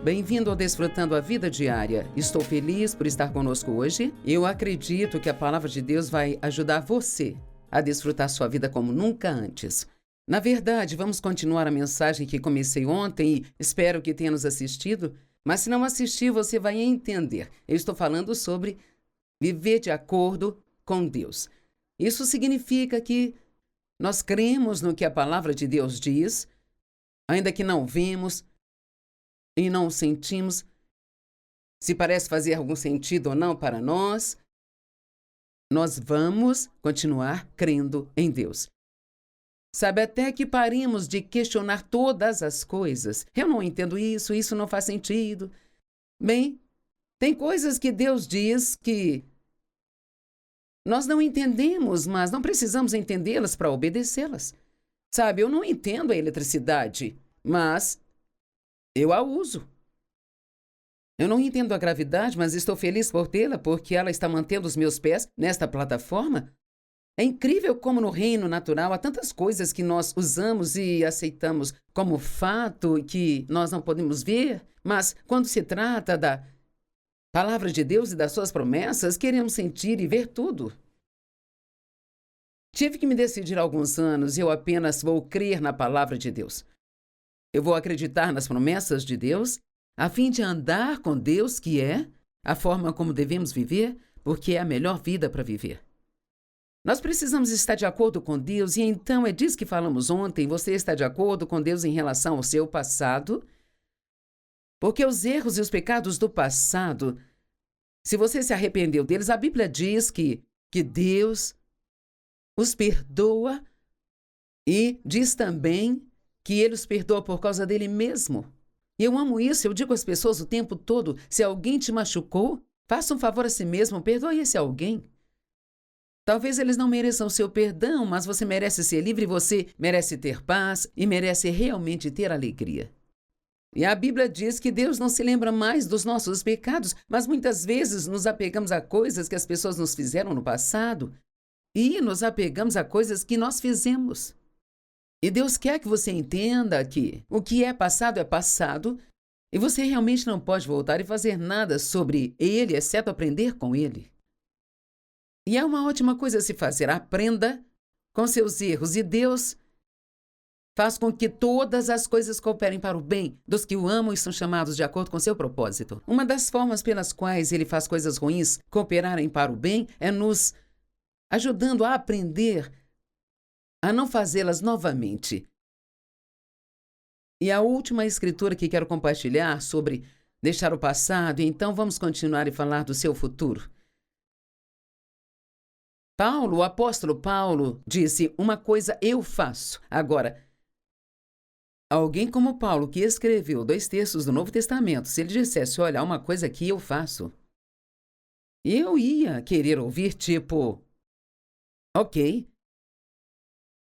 Bem-vindo ao Desfrutando a Vida Diária. Estou feliz por estar conosco hoje. Eu acredito que a palavra de Deus vai ajudar você a desfrutar sua vida como nunca antes. Na verdade, vamos continuar a mensagem que comecei ontem e espero que tenha nos assistido, mas se não assistir, você vai entender. Eu estou falando sobre viver de acordo com Deus. Isso significa que nós cremos no que a palavra de Deus diz, ainda que não vemos e não sentimos, se parece fazer algum sentido ou não para nós, nós vamos continuar crendo em Deus. Sabe, até que paremos de questionar todas as coisas. Eu não entendo isso, isso não faz sentido. Bem, tem coisas que Deus diz que nós não entendemos, mas não precisamos entendê-las para obedecê-las. Sabe, eu não entendo a eletricidade, mas eu a uso. Eu não entendo a gravidade, mas estou feliz por tê-la, porque ela está mantendo os meus pés nesta plataforma. É incrível como no reino natural há tantas coisas que nós usamos e aceitamos como fato que nós não podemos ver, mas quando se trata da palavra de Deus e das suas promessas, queremos sentir e ver tudo. Tive que me decidir há alguns anos e eu apenas vou crer na palavra de Deus. Eu vou acreditar nas promessas de Deus, a fim de andar com Deus, que é a forma como devemos viver, porque é a melhor vida para viver. Nós precisamos estar de acordo com Deus, e então é disso que falamos ontem. Você está de acordo com Deus em relação ao seu passado? Porque os erros e os pecados do passado, se você se arrependeu deles, a Bíblia diz que Deus os perdoa e diz também que Ele os perdoa por causa dele mesmo. E eu amo isso, eu digo às pessoas o tempo todo, se alguém te machucou, faça um favor a si mesmo, perdoe esse alguém. Talvez eles não mereçam o seu perdão, mas você merece ser livre, você merece ter paz e merece realmente ter alegria. E a Bíblia diz que Deus não se lembra mais dos nossos pecados, mas muitas vezes nos apegamos a coisas que as pessoas nos fizeram no passado e nos apegamos a coisas que nós fizemos. E Deus quer que você entenda que o que é passado e você realmente não pode voltar e fazer nada sobre ele, exceto aprender com ele. E é uma ótima coisa a se fazer. Aprenda com seus erros e Deus faz com que todas as coisas cooperem para o bem dos que o amam e são chamados de acordo com seu propósito. Uma das formas pelas quais ele faz coisas ruins cooperarem para o bem é nos ajudando a aprender a não fazê-las novamente. E a última escritura que quero compartilhar sobre deixar o passado, e então vamos continuar e falar do seu futuro. O apóstolo Paulo, disse, uma coisa eu faço. Agora, alguém como Paulo, que escreveu 2/3 do Novo Testamento, se ele dissesse, olha, uma coisa que eu faço, eu ia querer ouvir tipo, ok,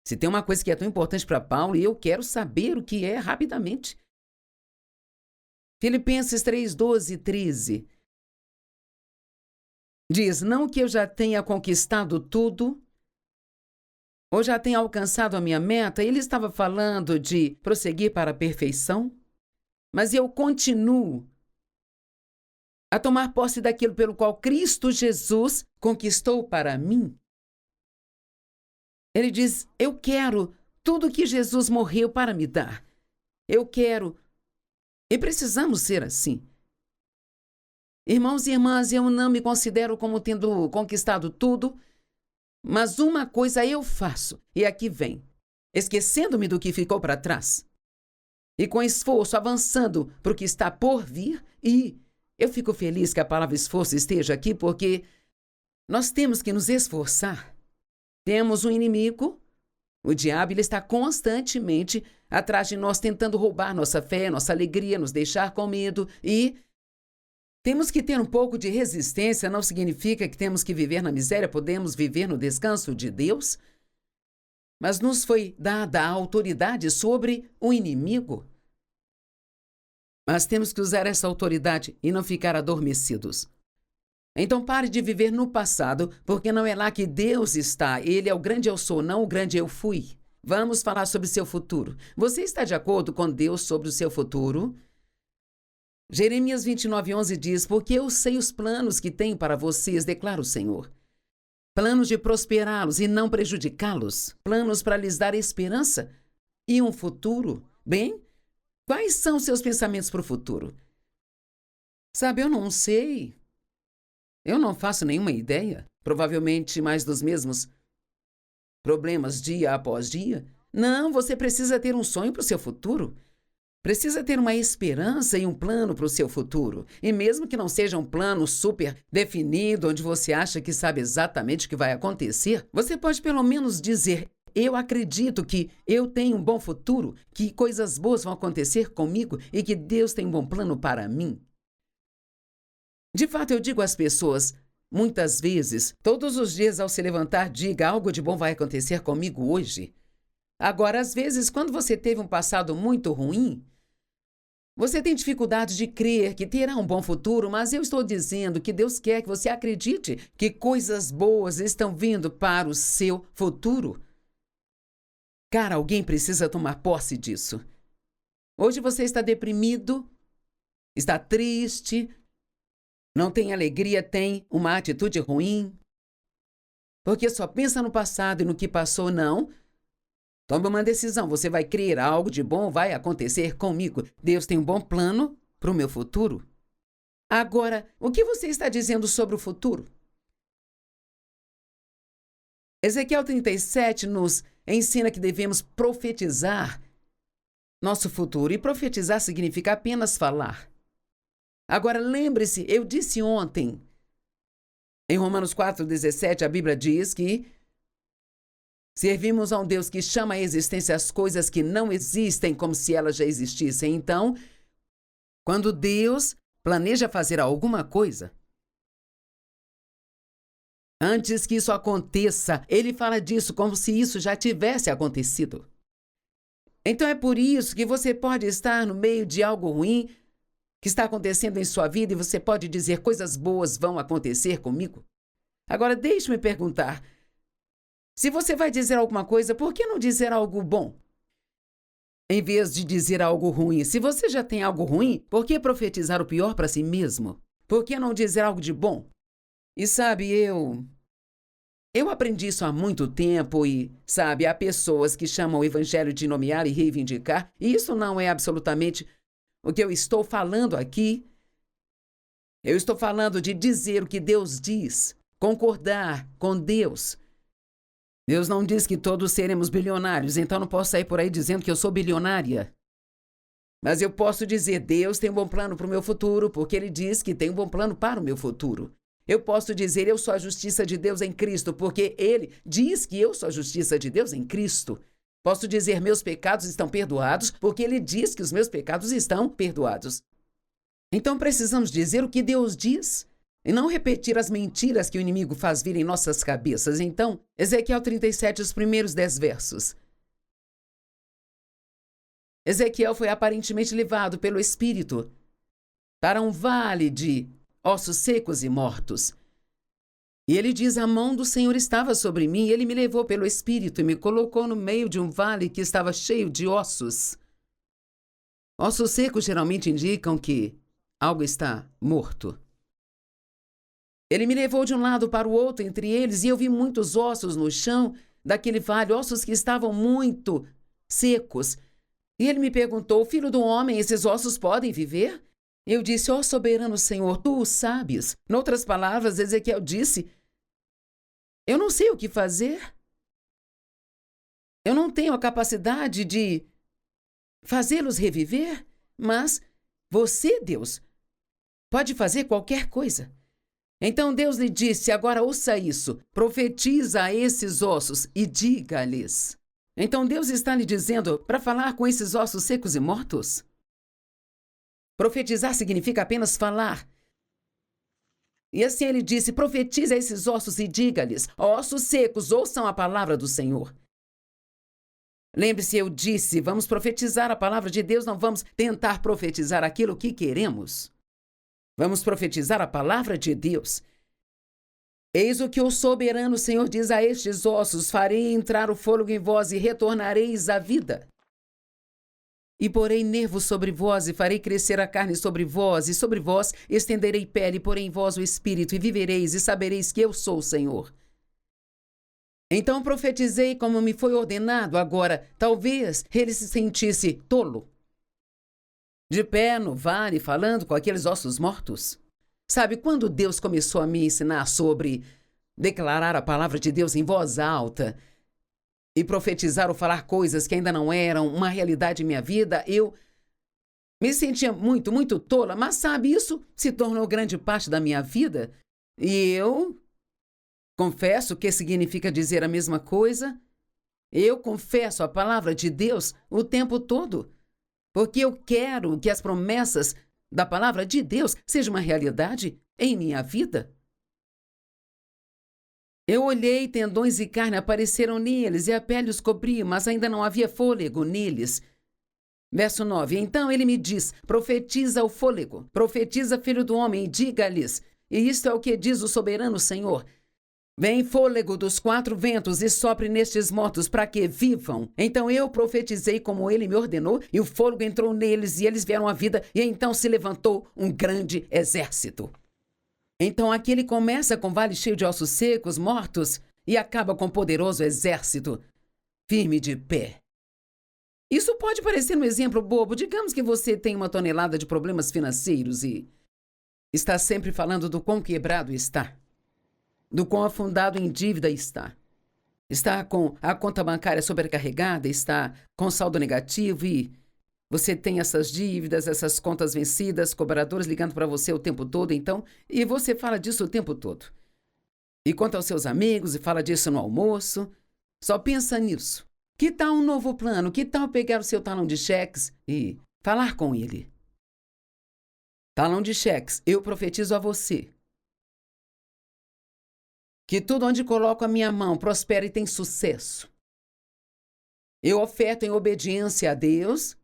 se tem uma coisa que é tão importante para Paulo, eu quero saber o que é rapidamente. Filipenses 3:12 e 13 diz, não que eu já tenha conquistado tudo, ou já tenha alcançado a minha meta. Ele estava falando de prosseguir para a perfeição, mas eu continuo a tomar posse daquilo pelo qual Cristo Jesus conquistou para mim. Ele diz, eu quero tudo que Jesus morreu para me dar. Eu quero. E precisamos ser assim. Irmãos e irmãs, eu não me considero como tendo conquistado tudo, mas uma coisa eu faço, e aqui vem, esquecendo-me do que ficou para trás, e com esforço avançando para o que está por vir, e eu fico feliz que a palavra esforço esteja aqui, porque nós temos que nos esforçar. Temos um inimigo, o diabo, ele está constantemente atrás de nós, tentando roubar nossa fé, nossa alegria, nos deixar com medo, e temos que ter um pouco de resistência. Não significa que temos que viver na miséria, podemos viver no descanso de Deus, mas nos foi dada a autoridade sobre o inimigo. Mas temos que usar essa autoridade e não ficar adormecidos. Então pare de viver no passado, porque não é lá que Deus está. Ele é o grande eu sou, não o grande eu fui. Vamos falar sobre seu futuro. Você está de acordo com Deus sobre o seu futuro? Jeremias 29:11 diz: porque eu sei os planos que tenho para vocês, declara o Senhor. Planos de prosperá-los e não prejudicá-los. Planos para lhes dar esperança e um futuro. Bem, quais são seus pensamentos para o futuro? Sabe, eu não sei. Eu não faço nenhuma ideia. Provavelmente mais dos mesmos problemas dia após dia. Não, você precisa ter um sonho para o seu futuro. Precisa ter uma esperança e um plano para o seu futuro. E mesmo que não seja um plano super definido, onde você acha que sabe exatamente o que vai acontecer, você pode pelo menos dizer: eu acredito que eu tenho um bom futuro, que coisas boas vão acontecer comigo e que Deus tem um bom plano para mim. De fato, eu digo às pessoas, muitas vezes, todos os dias ao se levantar, diga: algo de bom vai acontecer comigo hoje. Agora, às vezes, quando você teve um passado muito ruim, você tem dificuldade de crer que terá um bom futuro, mas eu estou dizendo que Deus quer que você acredite que coisas boas estão vindo para o seu futuro. Cara, alguém precisa tomar posse disso. Hoje você está deprimido, está triste, não tem alegria, tem uma atitude ruim, porque só pensa no passado e no que passou, não. Tome uma decisão, você vai crer algo de bom vai acontecer comigo. Deus tem um bom plano para o meu futuro. Agora, o que você está dizendo sobre o futuro? Ezequiel 37 nos ensina que devemos profetizar nosso futuro. E profetizar significa apenas falar. Agora, lembre-se, eu disse ontem, em Romanos 4,17, a Bíblia diz que servimos a um Deus que chama à existência as coisas que não existem como se elas já existissem. Então, quando Deus planeja fazer alguma coisa, antes que isso aconteça, Ele fala disso como se isso já tivesse acontecido. Então é por isso que você pode estar no meio de algo ruim que está acontecendo em sua vida e você pode dizer: coisas boas vão acontecer comigo. Agora, deixe-me perguntar, se você vai dizer alguma coisa, por que não dizer algo bom? Em vez de dizer algo ruim. Se você já tem algo ruim, por que profetizar o pior para si mesmo? Por que não dizer algo de bom? E sabe, eu aprendi isso há muito tempo e, sabe, há pessoas que chamam o evangelho de nomear e reivindicar, e isso não é absolutamente o que eu estou falando aqui. Eu estou falando de dizer o que Deus diz, concordar com Deus. Deus não diz que todos seremos bilionários, então não posso sair por aí dizendo que eu sou bilionária. Mas eu posso dizer: Deus tem um bom plano para o meu futuro, porque Ele diz que tem um bom plano para o meu futuro. Eu posso dizer: eu sou a justiça de Deus em Cristo, porque Ele diz que eu sou a justiça de Deus em Cristo. Posso dizer: meus pecados estão perdoados, porque Ele diz que os meus pecados estão perdoados. Então precisamos dizer o que Deus diz e não repetir as mentiras que o inimigo faz vir em nossas cabeças. Então, Ezequiel 37, os primeiros 10 versos. Ezequiel foi aparentemente levado pelo Espírito para um vale de ossos secos e mortos. E ele diz: a mão do Senhor estava sobre mim, e Ele me levou pelo Espírito e me colocou no meio de um vale que estava cheio de ossos. Ossos secos geralmente indicam que algo está morto. Ele me levou de um lado para o outro entre eles, e eu vi muitos ossos no chão daquele vale, ossos que estavam muito secos. E ele me perguntou: filho do homem, esses ossos podem viver? Eu disse: ó soberano Senhor, tu o sabes. Noutras palavras, Ezequiel disse: eu não sei o que fazer. Eu não tenho a capacidade de fazê-los reviver, mas você, Deus, pode fazer qualquer coisa. Então Deus lhe disse: agora ouça isso, profetiza a esses ossos e diga-lhes. Então Deus está lhe dizendo para falar com esses ossos secos e mortos? Profetizar significa apenas falar. E assim ele disse: profetiza a esses ossos e diga-lhes: ossos secos, ouçam a palavra do Senhor. Lembre-se, eu disse, vamos profetizar a palavra de Deus, não vamos tentar profetizar aquilo que queremos. Vamos profetizar a palavra de Deus. Eis o que o soberano Senhor diz a estes ossos: farei entrar o fôlego em vós e retornareis à vida. E porei nervos sobre vós, e farei crescer a carne sobre vós, e sobre vós estenderei pele, porém em vós o espírito, e vivereis, e sabereis que eu sou o Senhor. Então profetizei como me foi ordenado. Agora, talvez ele se sentisse tolo, de pé no vale, falando com aqueles ossos mortos. Sabe, quando Deus começou a me ensinar sobre declarar a palavra de Deus em voz alta e profetizar ou falar coisas que ainda não eram uma realidade em minha vida, eu me sentia muito, muito tola. Mas sabe, isso se tornou grande parte da minha vida. E eu confesso que significa dizer a mesma coisa. Eu confesso a palavra de Deus o tempo todo, porque eu quero que as promessas da palavra de Deus sejam uma realidade em minha vida. Eu olhei, tendões e carne apareceram neles, e a pele os cobria, mas ainda não havia fôlego neles. Verso 9. Então ele me diz: profetiza o fôlego, profetiza, filho do homem, e diga-lhes, e isto é o que diz o soberano Senhor: vem fôlego dos 4 ventos e sopre nestes mortos para que vivam. Então eu profetizei como ele me ordenou, e o fôlego entrou neles, e eles vieram à vida, e então se levantou um grande exército. Então aqui ele começa com vale cheio de ossos secos, mortos, e acaba com um poderoso exército, firme de pé. Isso pode parecer um exemplo bobo. Digamos que você tem 1 tonelada de problemas financeiros e está sempre falando do quão quebrado está, do quão afundado em dívida está. Está com a conta bancária sobrecarregada, está com saldo negativo e você tem essas dívidas, essas contas vencidas, cobradores ligando para você o tempo todo, então, e você fala disso o tempo todo. E conta aos seus amigos e fala disso no almoço. Só pensa nisso. Que tal um novo plano? Que tal pegar o seu talão de cheques e falar com ele? Talão de cheques, eu profetizo a você que tudo onde coloco a minha mão prospera e tem sucesso. Eu oferto em obediência a Deus,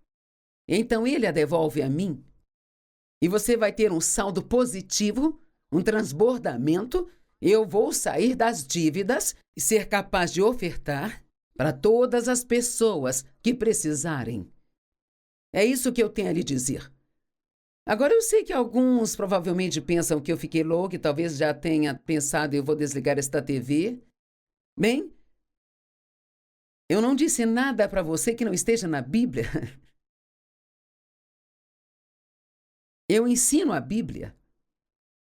então Ele a devolve a mim. E você vai ter um saldo positivo, um transbordamento. Eu vou sair das dívidas e ser capaz de ofertar para todas as pessoas que precisarem. É isso que eu tenho a lhe dizer. Agora, eu sei que alguns provavelmente pensam que eu fiquei louco e talvez já tenha pensado eu vou desligar esta TV. Bem, eu não disse nada para você que não esteja na Bíblia. Eu ensino a Bíblia.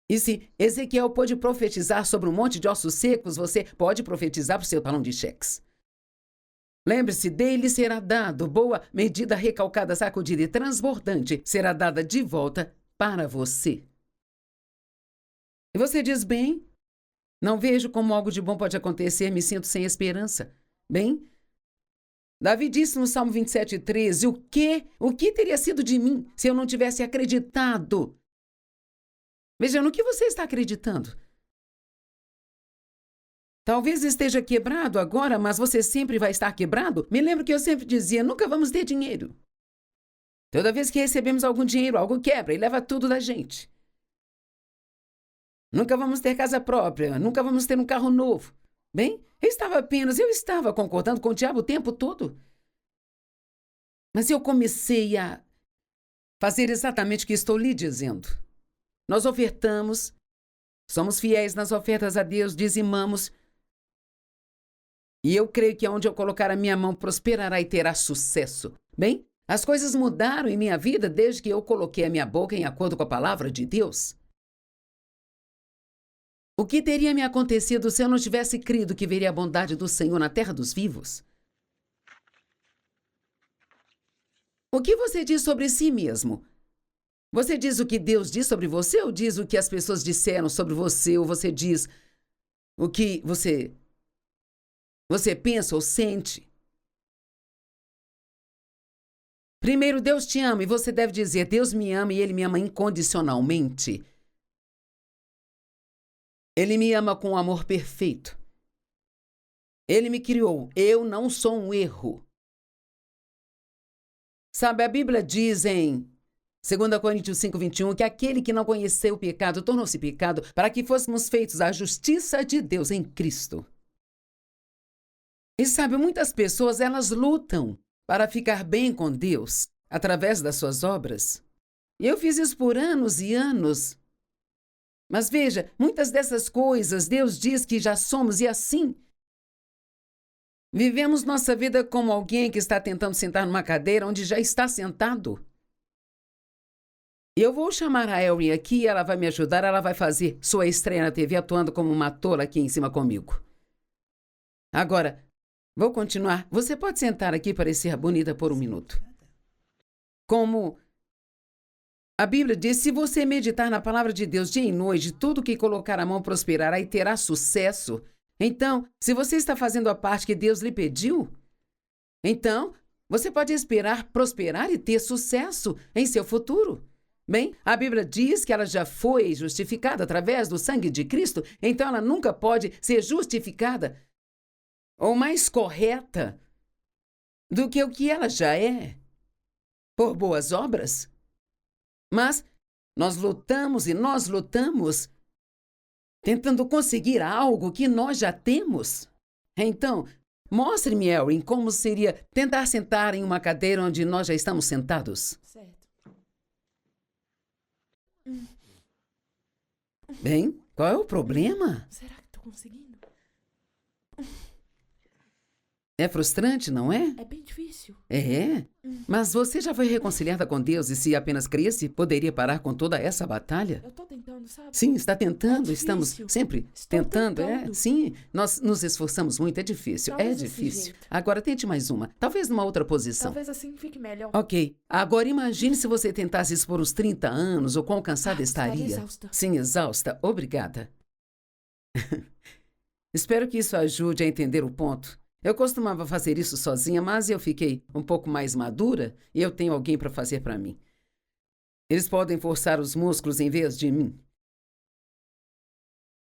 E se Ezequiel pôde profetizar sobre um monte de ossos secos, você pode profetizar para o seu talão de cheques. Lembre-se, dele será dado, boa medida, recalcada, sacudida e transbordante, será dada de volta para você. E você diz, bem, não vejo como algo de bom pode acontecer, me sinto sem esperança. Bem, Davi disse no Salmo 27:13, o que teria sido de mim se eu não tivesse acreditado? Veja, no que você está acreditando? Talvez esteja quebrado agora, mas você sempre vai estar quebrado? Me lembro que eu sempre dizia, nunca vamos ter dinheiro. Toda vez que recebemos algum dinheiro, algo quebra e leva tudo da gente. Nunca vamos ter casa própria, nunca vamos ter um carro novo. Bem, eu estava concordando com o diabo o tempo todo. Mas eu comecei a fazer exatamente o que estou lhe dizendo. Nós ofertamos, somos fiéis nas ofertas a Deus, dizimamos. E eu creio que onde eu colocar a minha mão prosperará e terá sucesso. Bem, as coisas mudaram em minha vida desde que eu coloquei a minha boca em acordo com a palavra de Deus. O que teria me acontecido se eu não tivesse crido que veria a bondade do Senhor na terra dos vivos? O que você diz sobre si mesmo? Você diz o que Deus diz sobre você ou diz o que as pessoas disseram sobre você? Ou você diz o que você pensa ou sente? Primeiro, Deus te ama e você deve dizer, Deus me ama e Ele me ama incondicionalmente. Ele me ama com um amor perfeito. Ele me criou. Eu não sou um erro. Sabe, a Bíblia diz em 2 Coríntios 5:21 que aquele que não conheceu o pecado tornou-se pecado para que fôssemos feitos a justiça de Deus em Cristo. E sabe, muitas pessoas, elas lutam para ficar bem com Deus. através das suas obras. E eu fiz isso por anos e anos. Mas veja, muitas dessas coisas Deus diz que já somos e assim. Vivemos nossa vida como alguém que está tentando sentar numa cadeira onde já está sentado. Eu vou chamar a Elrin aqui, ela vai me ajudar, ela vai fazer sua estreia na TV atuando como uma tola aqui em cima comigo. Agora, vou continuar. Você pode sentar aqui e parecer bonita por 1 minuto. Como a Bíblia diz, se você meditar na palavra de Deus dia e noite, tudo que colocar a mão prosperará e terá sucesso. Então, se você está fazendo a parte que Deus lhe pediu, então você pode esperar prosperar e ter sucesso em seu futuro. Bem, a Bíblia diz que ela já foi justificada através do sangue de Cristo, então ela nunca pode ser justificada ou mais correta do que o que ela já é, por boas obras. Mas nós lutamos tentando conseguir algo que nós já temos. Então, mostre-me, Elrin, como seria tentar sentar em uma cadeira onde nós já estamos sentados. Certo. Bem, qual é o problema? Será que estou conseguindo? É frustrante, não é? É bem difícil. É. Mas você já foi reconciliada com Deus e se apenas cresce, poderia parar com toda essa batalha? Eu estou tentando, sabe? Sim, está tentando. É Estamos difícil. sempre Estou tentando. tentando. Sim, nós nos esforçamos muito. É difícil. Talvez É desse difícil. jeito. Agora tente mais uma. Talvez numa outra posição. Talvez assim fique melhor. Ok. Agora imagine se você tentasse isso por uns 30 anos, o quão cansada estaria estaria. exausta. Sim, exausta. Obrigada. Espero que isso ajude a entender o ponto. Eu costumava fazer isso sozinha, mas eu fiquei um pouco mais madura e eu tenho alguém para fazer para mim. Eles podem forçar os músculos em vez de mim.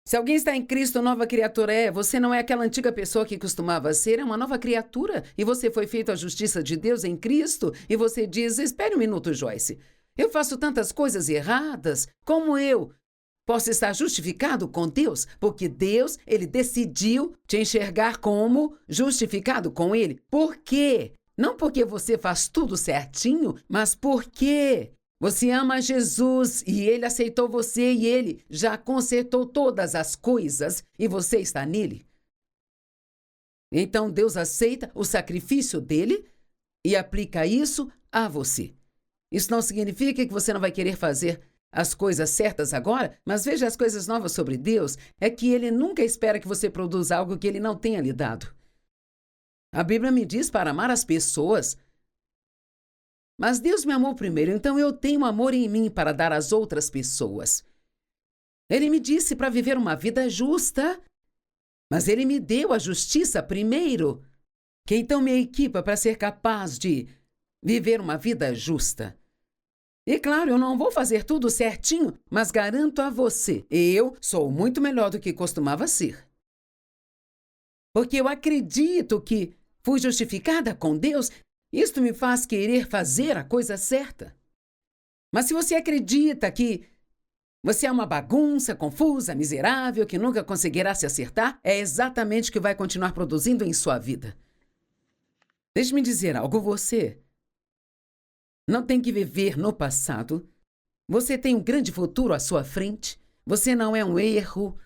Se alguém está em Cristo, nova criatura é. Você não é aquela antiga pessoa que costumava ser, é uma nova criatura. E você foi feito à justiça de Deus em Cristo. E você diz, espere um minuto, Joyce. Eu faço tantas coisas erradas. Como eu posso estar justificado com Deus? Porque Deus, Ele decidiu te enxergar como justificado com Ele. Por quê? Não porque você faz tudo certinho, mas porque você ama Jesus e Ele aceitou você e Ele já consertou todas as coisas e você está nele. Então Deus aceita o sacrifício dele e aplica isso a você. Isso não significa que você não vai querer fazer as coisas certas agora, mas veja as coisas novas sobre Deus, é que Ele nunca espera que você produza algo que Ele não tenha lhe dado. A Bíblia me diz para amar as pessoas, mas Deus me amou primeiro, então eu tenho amor em mim para dar às outras pessoas. Ele me disse para viver uma vida justa, mas Ele me deu a justiça primeiro, que então me equipa para ser capaz de viver uma vida justa. E claro, eu não vou fazer tudo certinho, mas garanto a você, eu sou muito melhor do que costumava ser. Porque eu acredito que fui justificada com Deus, isto me faz querer fazer a coisa certa. Mas se você acredita que você é uma bagunça, confusa, miserável, que nunca conseguirá se acertar, é exatamente o que vai continuar produzindo em sua vida. Deixe-me dizer algo, você não tem que viver no passado. Você tem um grande futuro à sua frente. Você não é um erro.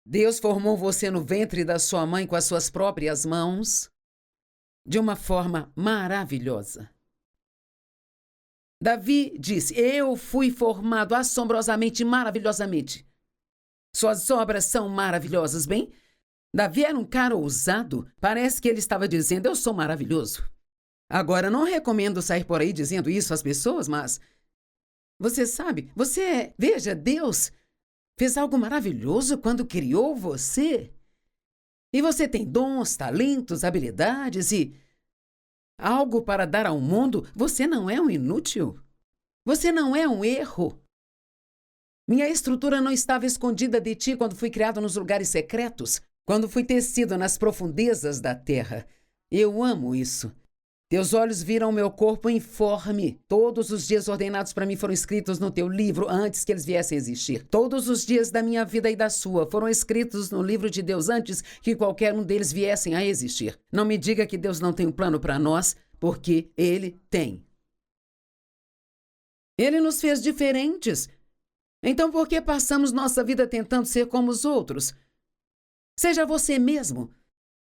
Deus formou você no ventre da sua mãe com as suas próprias mãos, de uma forma maravilhosa. Davi disse, eu fui formado assombrosamente, maravilhosamente. Suas obras são maravilhosas, bem? Davi era um cara ousado. Parece que ele estava dizendo, eu sou maravilhoso. Agora, não recomendo sair por aí dizendo isso às pessoas, mas você sabe, veja, Deus fez algo maravilhoso quando criou você. E você tem dons, talentos, habilidades e algo para dar ao mundo. Você não é um inútil. Você não é um erro. Minha estrutura não estava escondida de ti quando fui criado nos lugares secretos, quando fui tecido nas profundezas da terra. Eu amo isso. Teus olhos viram o meu corpo informe. Todos os dias ordenados para mim foram escritos no teu livro antes que eles viessem a existir. Todos os dias da minha vida e da sua foram escritos no livro de Deus antes que qualquer um deles viessem a existir. Não me diga que Deus não tem um plano para nós, porque Ele tem. Ele nos fez diferentes. Então, por que passamos nossa vida tentando ser como os outros? Seja você mesmo.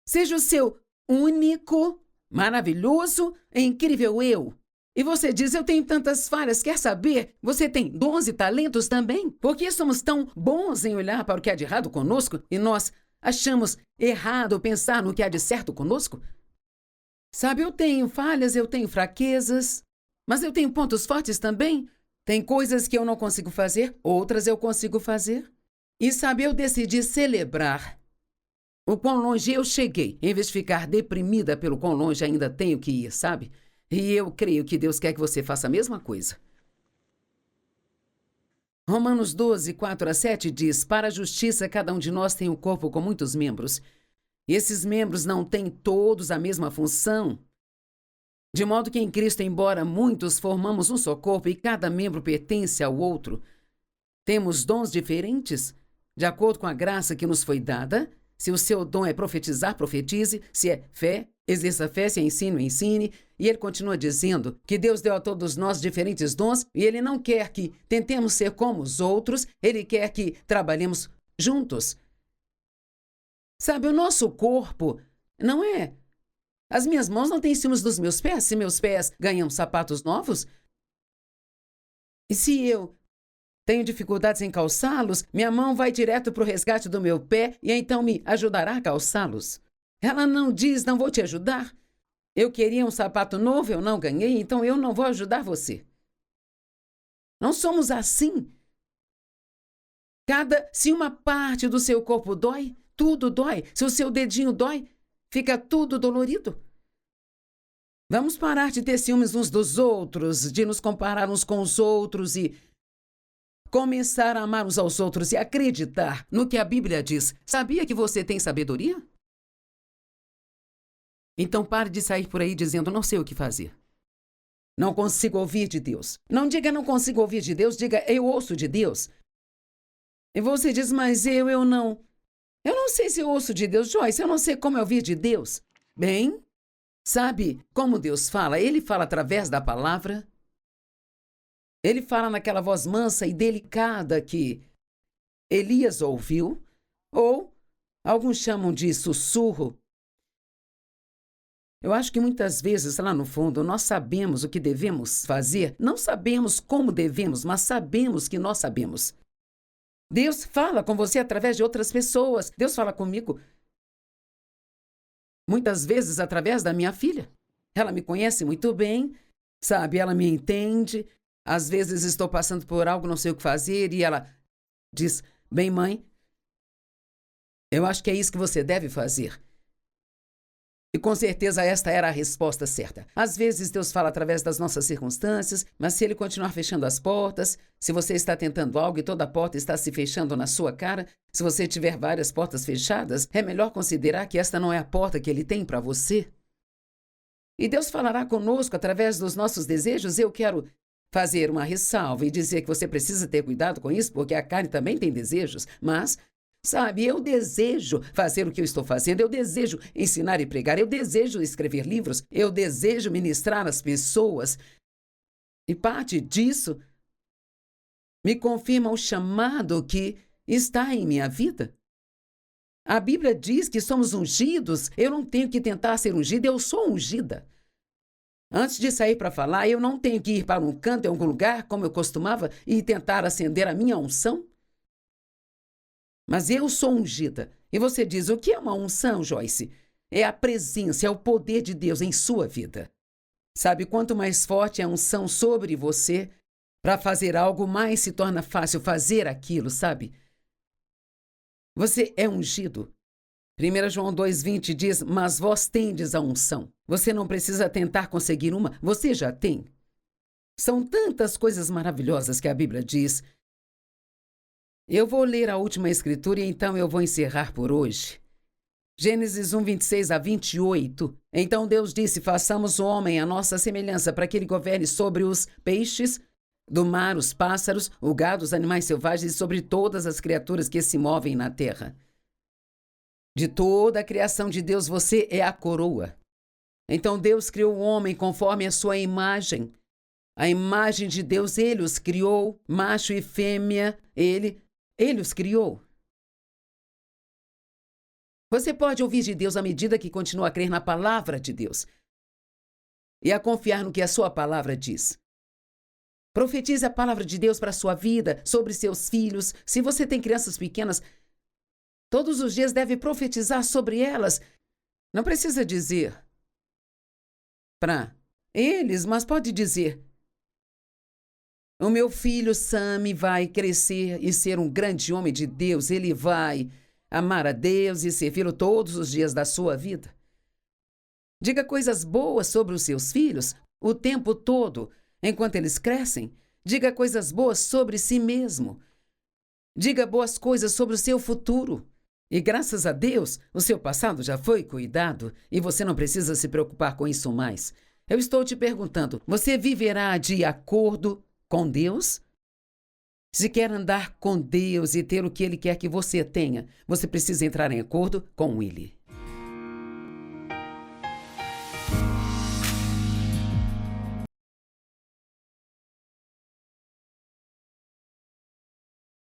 Seja o seu único, maravilhoso e incrível eu. E você diz, eu tenho tantas falhas, quer saber? Você tem dons e talentos também? Por que somos tão bons em olhar para o que há de errado conosco e nós achamos errado pensar no que há de certo conosco? Sabe, eu tenho falhas, eu tenho fraquezas, mas eu tenho pontos fortes também. Tem coisas que eu não consigo fazer, outras eu consigo fazer. E sabe, eu decidi celebrar o quão longe eu cheguei, em vez de ficar deprimida pelo quão longe ainda tenho que ir, sabe? E eu creio que Deus quer que você faça a mesma coisa. Romanos 12, 4-7 diz, para a justiça cada um de nós tem um corpo com muitos membros. E esses membros não têm todos a mesma função. De modo que em Cristo, embora muitos formamos um só corpo e cada membro pertence ao outro, temos dons diferentes, de acordo com a graça que nos foi dada. Se o seu dom é profetizar, profetize. Se é fé, exerça fé. Se é ensino, ensine. E ele continua dizendo que Deus deu a todos nós diferentes dons e ele não quer que tentemos ser como os outros, ele quer que trabalhemos juntos. Sabe, o nosso corpo não é... As minhas mãos não têm ciúmes dos meus pés. Se meus pés ganham sapatos novos, e se eu tenho dificuldades em calçá-los, minha mão vai direto para o resgate do meu pé e então me ajudará a calçá-los. Ela não diz, não vou te ajudar. Eu queria um sapato novo, eu não ganhei, então eu não vou ajudar você. Não somos assim. Se uma parte do seu corpo dói, tudo dói. Se o seu dedinho dói, fica tudo dolorido. Vamos parar de ter ciúmes uns dos outros, de nos comparar uns com os outros e começar a amar uns aos outros e acreditar no que a Bíblia diz. Sabia que você tem sabedoria? Então pare de sair por aí dizendo, não sei o que fazer. Não consigo ouvir de Deus. Não diga não consigo ouvir de Deus, diga eu ouço de Deus. E você diz, mas eu não. Eu não sei se eu ouço de Deus, Joyce, eu não sei como eu ouvir de Deus. Bem, sabe como Deus fala? Ele fala através da palavra. Ele fala naquela voz mansa e delicada que Elias ouviu, ou alguns chamam de sussurro. Eu acho que muitas vezes, lá no fundo, nós sabemos o que devemos fazer. Não sabemos como devemos, mas sabemos que nós sabemos. Deus fala com você através de outras pessoas. Deus fala comigo muitas vezes através da minha filha. Ela me conhece muito bem, sabe? Ela me entende. Às vezes estou passando por algo, não sei o que fazer, e ela diz, bem, mãe, eu acho que é isso que você deve fazer. E com certeza esta era a resposta certa. Às vezes Deus fala através das nossas circunstâncias, mas se Ele continuar fechando as portas, se você está tentando algo e toda a porta está se fechando na sua cara, se você tiver várias portas fechadas, é melhor considerar que esta não é a porta que Ele tem para você. E Deus falará conosco através dos nossos desejos. Eu quero fazer uma ressalva e dizer que você precisa ter cuidado com isso, porque a carne também tem desejos, mas... Sabe, eu desejo fazer o que eu estou fazendo, eu desejo ensinar e pregar, eu desejo escrever livros, eu desejo ministrar às pessoas. E parte disso me confirma o chamado que está em minha vida. A Bíblia diz que somos ungidos, eu não tenho que tentar ser ungida, eu sou ungida. Antes de sair para falar, eu não tenho que ir para um canto, em algum lugar, como eu costumava, e tentar acender a minha unção. Mas eu sou ungida. E você diz, o que é uma unção, Joyce? É a presença, é o poder de Deus em sua vida. Sabe, quanto mais forte é a unção sobre você, para fazer algo, mais se torna fácil fazer aquilo, sabe? Você é ungido. 1 João 2,20 diz, mas vós tendes a unção. Você não precisa tentar conseguir uma, você já tem. São tantas coisas maravilhosas que a Bíblia diz. Eu vou ler a última escritura e então eu vou encerrar por hoje. Gênesis 1:26-28. Então Deus disse, façamos o homem à nossa semelhança para que ele governe sobre os peixes do mar, os pássaros, o gado, os animais selvagens e sobre todas as criaturas que se movem na terra. De toda a criação de Deus, você é a coroa. Então Deus criou o homem conforme a sua imagem. A imagem de Deus, Ele os criou, macho e fêmea, Ele os criou. Você pode ouvir de Deus à medida que continua a crer na palavra de Deus e a confiar no que a sua palavra diz. Profetize a palavra de Deus para a sua vida, sobre seus filhos. Se você tem crianças pequenas, todos os dias deve profetizar sobre elas. Não precisa dizer para eles, mas pode dizer: o meu filho Sami vai crescer e ser um grande homem de Deus. Ele vai amar a Deus e servi-lo todos os dias da sua vida. Diga coisas boas sobre os seus filhos o tempo todo, enquanto eles crescem. Diga coisas boas sobre si mesmo. Diga boas coisas sobre o seu futuro. E graças a Deus, o seu passado já foi cuidado e você não precisa se preocupar com isso mais. Eu estou te perguntando, você viverá de acordo com Deus? Se quer andar com Deus e ter o que Ele quer que você tenha, você precisa entrar em acordo com Ele.